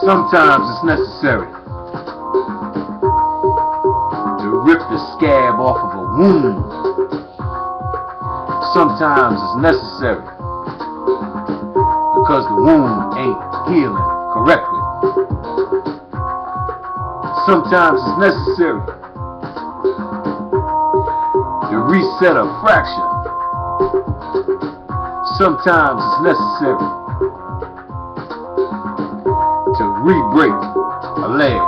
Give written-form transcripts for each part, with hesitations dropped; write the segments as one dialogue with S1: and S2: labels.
S1: Sometimes it's necessary to rip the scab off of a wound. Sometimes it's necessary because the wound ain't healing correctly. Sometimes it's necessary to reset a fracture. Sometimes it's necessary to re-break a leg.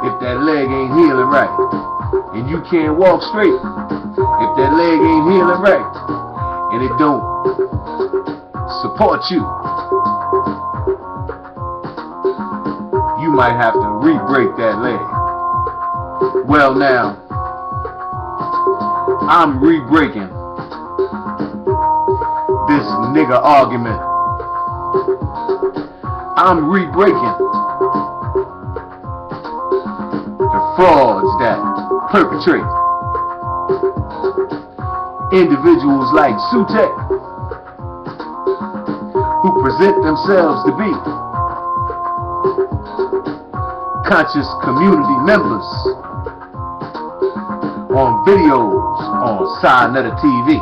S1: If that leg ain't healing right and you can't walk straight, if that leg ain't healing right and it don't support you, you might have to re-break that leg. Well, now I'm re-breaking this nigga argument. I'm re-breaking the frauds that perpetrate individuals like Sutek, who present themselves to be conscious community members on videos on Sinetta TV.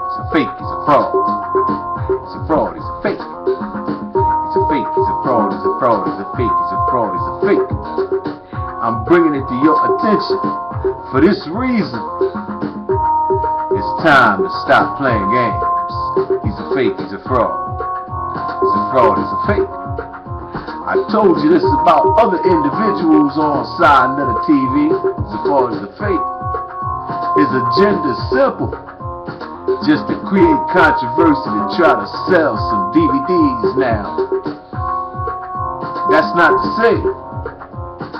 S1: It's a fake, it's a fraud. It's a fraud, it's a fake. It's a fake, it's a fraud, it's a fraud, it's a fake, it's a fraud, it's a fake. I'm bringing it to your attention for this reason. It's time to stop playing games. He's a fake, he's a fraud. He's a fraud, he's a fake. I told you this about other individuals on Sinetta TV. He's a fraud, he's a fake. His agenda's simple. Just to create controversy and try to sell some DVDs now. That's not to say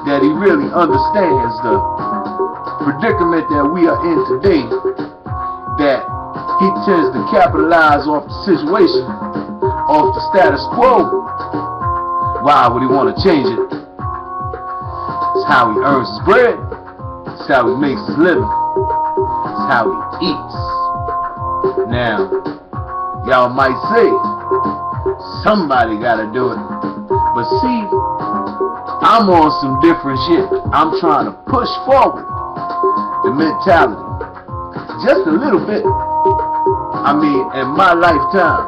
S1: that he really understands the predicament that we are in today, that he tends to capitalize off the situation, off the status quo. Why would he want to change it? It's how he earns his bread. It's how he makes his living. It's how he eats. Now, y'all might say, somebody gotta do it. But see, I'm on some different shit. I'm trying to push forward the mentality. Just a little bit. I mean, in my lifetime,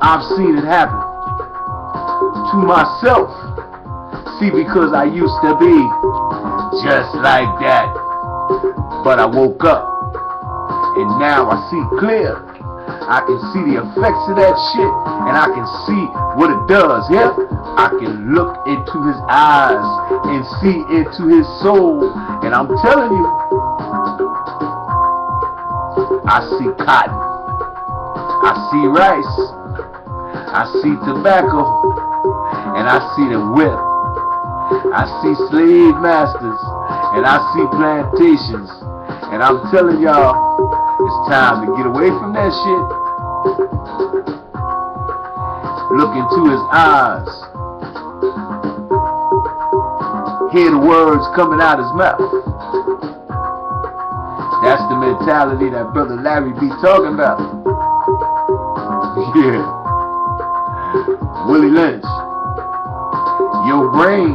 S1: I've seen it happen to myself. See, because I used to be just like that. But I woke up. And now I see clear. I can see the effects of that shit. And I can see what it does. Yeah? I can look into his eyes and see into his soul. And I'm telling you, I see cotton. I see rice. I see tobacco. And I see the whip. I see slave masters. And I see plantations. And I'm telling y'all, it's time to get away from that shit. Look into his eyes. Hear the words coming out his mouth. That's the mentality that Brother Larry be talking about. Yeah. Willie Lynch. Your brain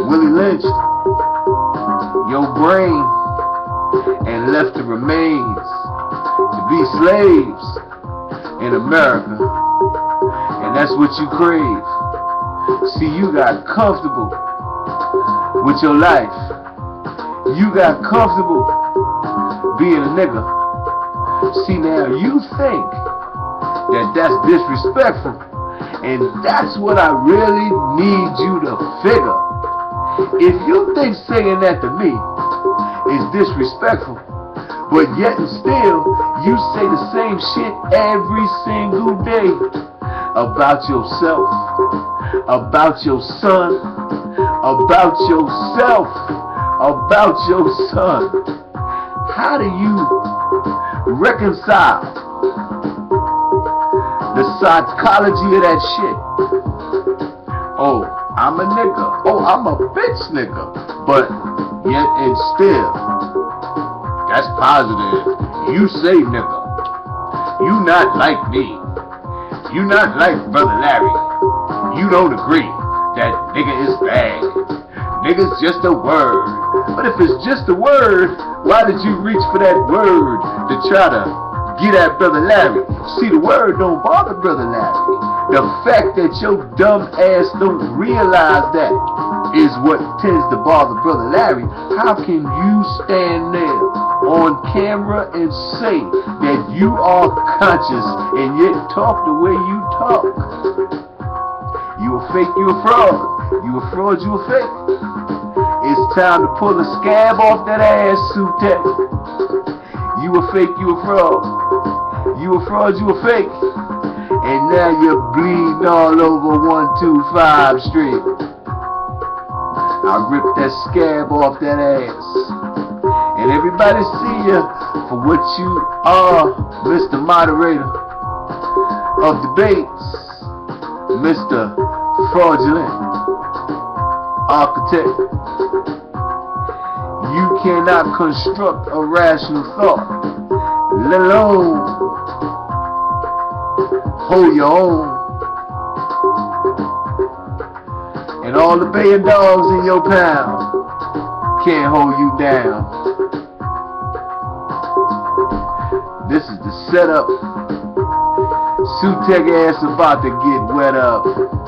S1: Willie lynched your brain and left the remains to be slaves in America. And that's what you crave. See, you got comfortable with your life. You got comfortable being a nigga. See, now you think that that's disrespectful, and that's what I really need you to figure. If you think saying that to me is disrespectful, but yet and still you say the same shit every single day about yourself, about your son, about yourself, about your son, how do you reconcile the psychology of that shit? Oh, I'm a nigga. Oh, I'm a bitch nigga. But yet and still, that's positive. You say nigga. You not like me. You not like Brother Larry. You don't agree that nigga is bad. Nigga's just a word. But if it's just a word, why did you reach for that word to try to get at Brother Larry? See, the word don't bother Brother Larry. The fact that your dumb ass don't realize that is what tends to bother Brother Larry. How can you stand there on camera and say that you are conscious and yet talk the way you talk? You a fake, you a fraud. You a fraud, you a fake. It's time to pull a scab off that ass, Sutek. You a fake, you a fraud. You a fraud, you a fake. And now you're bleeding all over 125 Street. I ripped that scab off that ass. And everybody see you for what you are, Mr. Moderator of debates, Mr. Fraudulent Architect. You cannot construct a rational thought, let alone hold your own. And all the baying dogs in your pound can't hold you down. This is the setup. Sutek ass about to get wet up.